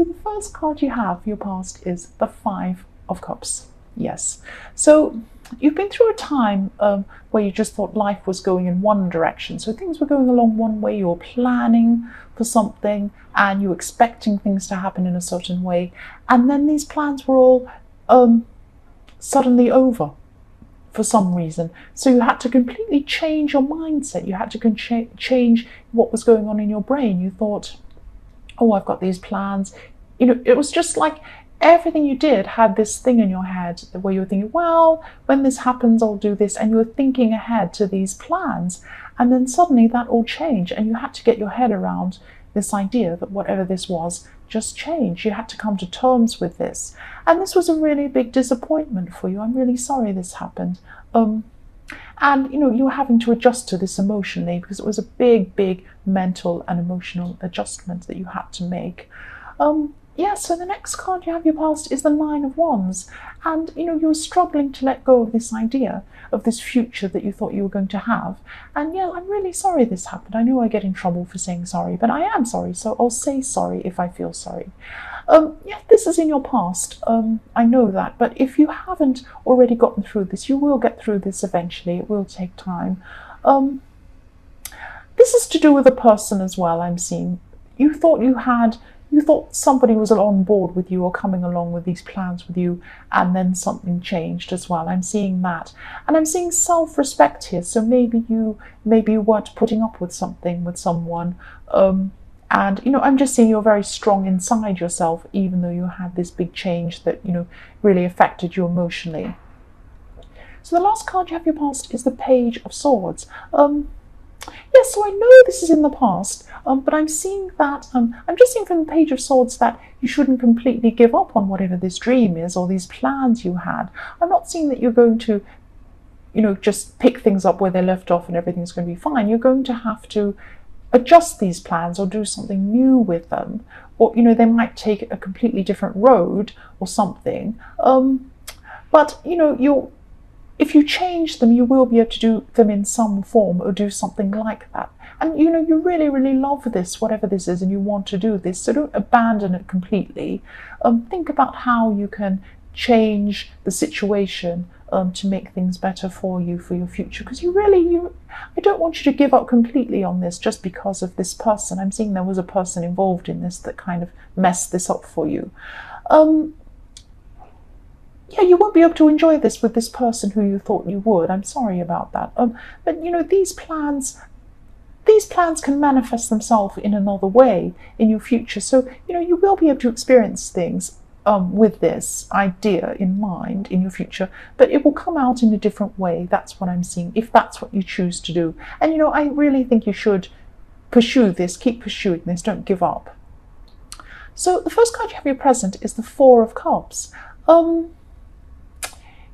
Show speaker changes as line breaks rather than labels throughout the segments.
So the first card you have for your past is the Five of Cups. Yes. So you've been through a time where you just thought life was going in one direction. So things were going along one way. You were planning for something and you were expecting things to happen in a certain way. And then these plans were all suddenly over for some reason. So you had to completely change your mindset. You had to change what was going on in your brain. You thought, oh, I've got these plans. You know, it was just like everything you did had this thing in your head where you were thinking, well, when this happens, I'll do this. And you were thinking ahead to these plans. And then suddenly that all changed and you had to get your head around this idea that whatever this was just changed. You had to come to terms with this. And this was a really big disappointment for you. I'm really sorry this happened. And, you know, you were having to adjust to this emotionally because it was a big, big mental and emotional adjustment that you had to make. Yeah, so the next card you have your past is the Nine of Wands. And, you know, you're struggling to let go of this idea of this future that you thought you were going to have. And yeah, I'm really sorry this happened. I know I get in trouble for saying sorry, but I am sorry. So I'll say sorry if I feel sorry. Yeah, this is in your past. I know that. But if you haven't already gotten through this, you will get through this eventually. It will take time. This is to do with a person as well, I'm seeing. You thought somebody was on board with you or coming along with these plans with you, and then something changed as well. I'm seeing that. And I'm seeing self-respect here. So maybe you weren't putting up with something with someone. And, you know, I'm just seeing you're very strong inside yourself, even though you had this big change that, you know, really affected you emotionally. So the last card you have your past is the Page of Swords. Yes, so I know this is in the past, but I'm seeing that, I'm just seeing from the Page of Swords that you shouldn't completely give up on whatever this dream is or these plans you had. I'm not seeing that you're going to, you know, just pick things up where they left off and everything's going to be fine. You're going to have to adjust these plans or do something new with them. Or, you know, they might take a completely different road or something. But, you know, if you change them, you will be able to do them in some form or do something like that. And, you know, you really, really love this, whatever this is, and you want to do this. So don't abandon it completely. Think about how you can change the situation to make things better for you, for your future. Because I don't want you to give up completely on this just because of this person. I'm seeing there was a person involved in this that kind of messed this up for you. Yeah, you won't be able to enjoy this with this person who you thought you would. I'm sorry about that. But, you know, these plans can manifest themselves in another way in your future. So, you know, you will be able to experience things with this idea in mind in your future, but it will come out in a different way. That's what I'm seeing, if that's what you choose to do. And, you know, I really think you should pursue this, keep pursuing this, don't give up. So the first card you have your present is the Four of Cups.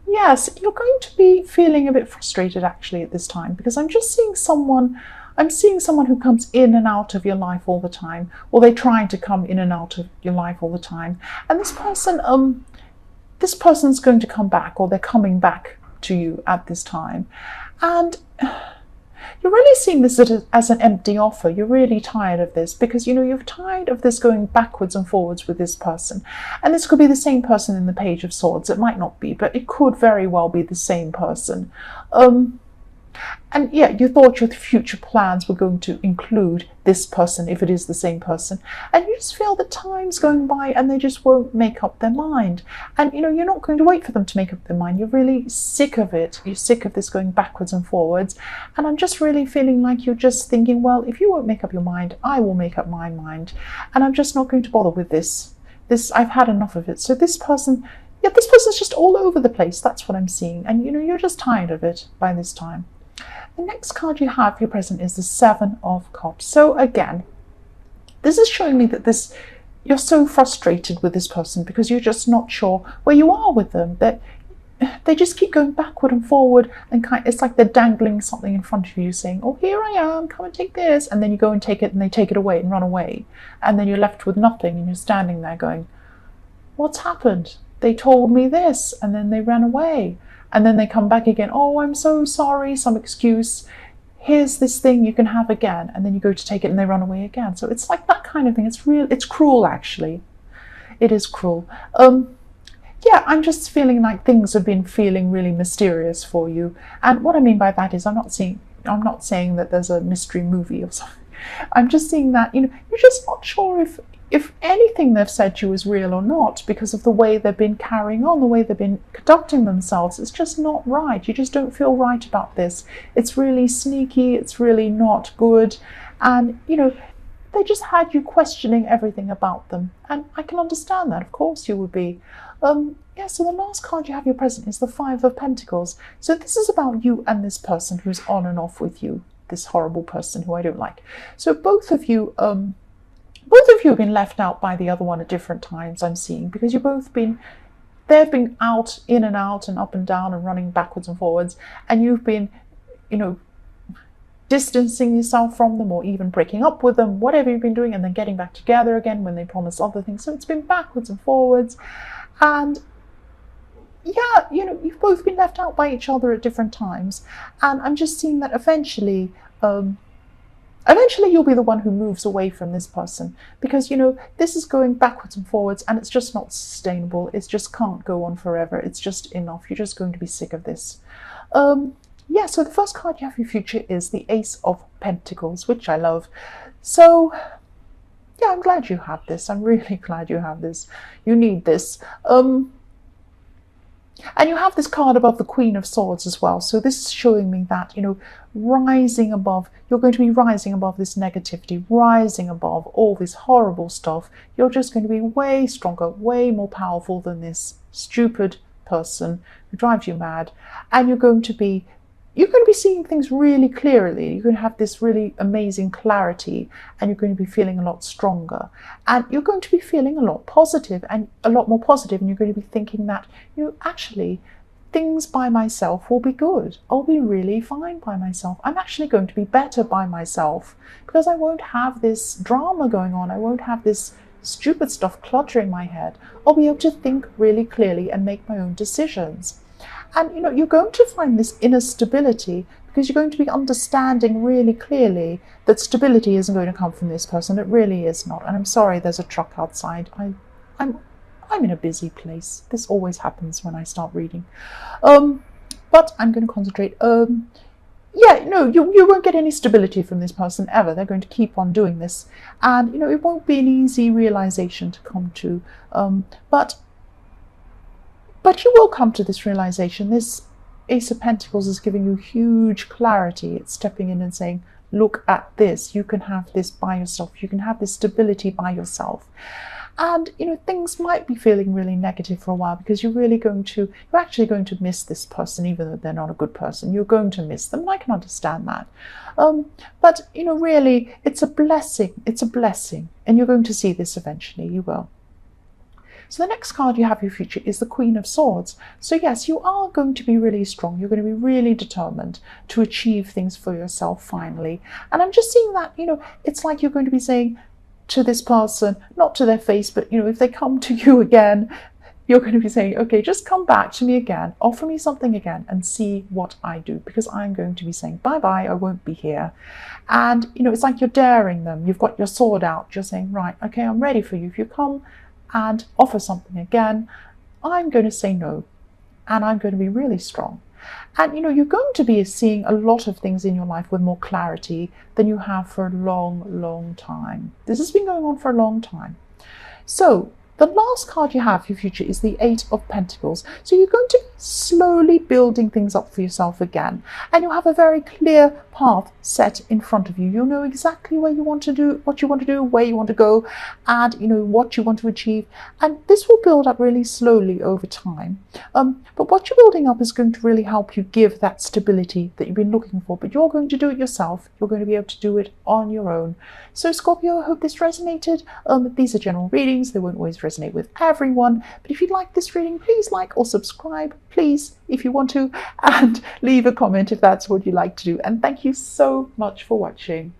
Yes, you're going to be feeling a bit frustrated actually at this time, because I'm seeing someone who comes in and out of your life all the time, or they're trying to come in and out of your life all the time. And this person's going to come back, or they're coming back to you at this time. And you're really seeing this as an empty offer. You're really tired of this because, you know, you're tired of this going backwards and forwards with this person. And this could be the same person in the Page of Swords. It might not be, but it could very well be the same person. And yeah, you thought your future plans were going to include this person if it is the same person. And you just feel that time's going by and they just won't make up their mind. And, you know, you're not going to wait for them to make up their mind. You're really sick of it. You're sick of this going backwards and forwards. And I'm just really feeling like you're just thinking, well, if you won't make up your mind, I will make up my mind. And I'm just not going to bother with this. I've had enough of it. So this person's just all over the place. That's what I'm seeing. And, you know, you're just tired of it by this time. The next card you have for your present is the Seven of Cups. So again, this is showing me that you're so frustrated with this person because you're just not sure where you are with them, that they just keep going backward and forward, and it's like they're dangling something in front of you saying, oh, here I am, come and take this. And then you go and take it and they take it away and run away. And then you're left with nothing and you're standing there going, what's happened? They told me this and then they ran away. And then they come back again. Oh, I'm so sorry, some excuse. Here's this thing you can have again. And then you go to take it and they run away again. So it's like that kind of thing. It's cruel, actually. It is cruel. Yeah, I'm just feeling like things have been feeling really mysterious for you. And what I mean by that is I'm not saying that there's a mystery movie or something. I'm just seeing that, you're just not sure if anything they've said to you is real or not, because of the way they've been carrying on, the way they've been conducting themselves. It's just not right. You just don't feel right about this. It's really sneaky. It's really not good. And, they just had you questioning everything about them. And I can understand that. Of course you would be. So the last card you have your present is the Five of Pentacles. So this is about you and this person who's on and off with you, this horrible person who I don't like. So both of you have been left out by the other one at different times, I'm seeing, because they've been out, in and out, and up and down, and running backwards and forwards, and you've been, distancing yourself from them, or even breaking up with them, whatever you've been doing, and then getting back together again when they promise other things. So it's been backwards and forwards, and yeah, you've both been left out by each other at different times, and I'm just seeing that eventually you'll be the one who moves away from this person, because this is going backwards and forwards, and it's just not sustainable. It just can't go on forever. It's just enough. You're just going to be sick of this. So the first card you have for your future is the Ace of Pentacles, which I love. So yeah, I'm glad you have this. I'm really glad you have this. You need this. And you have this card above the Queen of Swords as well. So this is showing me that, rising above, you're going to be rising above this negativity, rising above all this horrible stuff. You're just going to be way stronger, way more powerful than this stupid person who drives you mad. And you're going to be seeing things really clearly. You're going to have this really amazing clarity, and you're going to be feeling a lot stronger, and you're going to be feeling a lot positive, and a lot more positive, and you're going to be thinking that, actually, things by myself will be good. I'll be really fine by myself. I'm actually going to be better by myself, because I won't have this drama going on. I won't have this stupid stuff cluttering my head. I'll be able to think really clearly and make my own decisions. And you're going to find this inner stability, because you're going to be understanding really clearly that stability isn't going to come from this person. It really is not. And I'm sorry, there's a truck outside. I'm in a busy place. This always happens when I start reading. But I'm going to concentrate. You won't get any stability from this person ever. They're going to keep on doing this, and it won't be an easy realization to come to. But you will come to this realization. This Ace of Pentacles is giving you huge clarity. It's stepping in and saying, look at this. You can have this by yourself. You can have this stability by yourself. And, things might be feeling really negative for a while, because you're actually going to miss this person, even though they're not a good person. You're going to miss them, and I can understand that. But, really, it's a blessing. It's a blessing. And you're going to see this eventually. You will. So the next card you have in your future is the Queen of Swords. So yes, you are going to be really strong. You're going to be really determined to achieve things for yourself finally. And I'm just seeing that, it's like you're going to be saying to this person, not to their face, but, if they come to you again, you're going to be saying, okay, just come back to me again, offer me something again, and see what I do, because I'm going to be saying bye-bye, I won't be here. And, it's like you're daring them. You've got your sword out. You're saying, right, okay, I'm ready for you. If you come and offer something again, I'm going to say no, and I'm going to be really strong. And you're going to be seeing a lot of things in your life with more clarity than you have for a long time. This has been going on for a long time. So the last card you have for your future is the Eight of Pentacles. So you're going to be slowly building things up for yourself again, and you'll have a very clear path set in front of you. You'll know exactly where you want to do, what you want to do, where you want to go, and what you want to achieve. And this will build up really slowly over time. But what you're building up is going to really help you give that stability that you've been looking for. But you're going to do it yourself. You're going to be able to do it on your own. So Scorpio, I hope this resonated. These are general readings. They won't always resonate with everyone. But if you like this reading, please like or subscribe, please, if you want to, and leave a comment if that's what you like to do. And thank you so much for watching.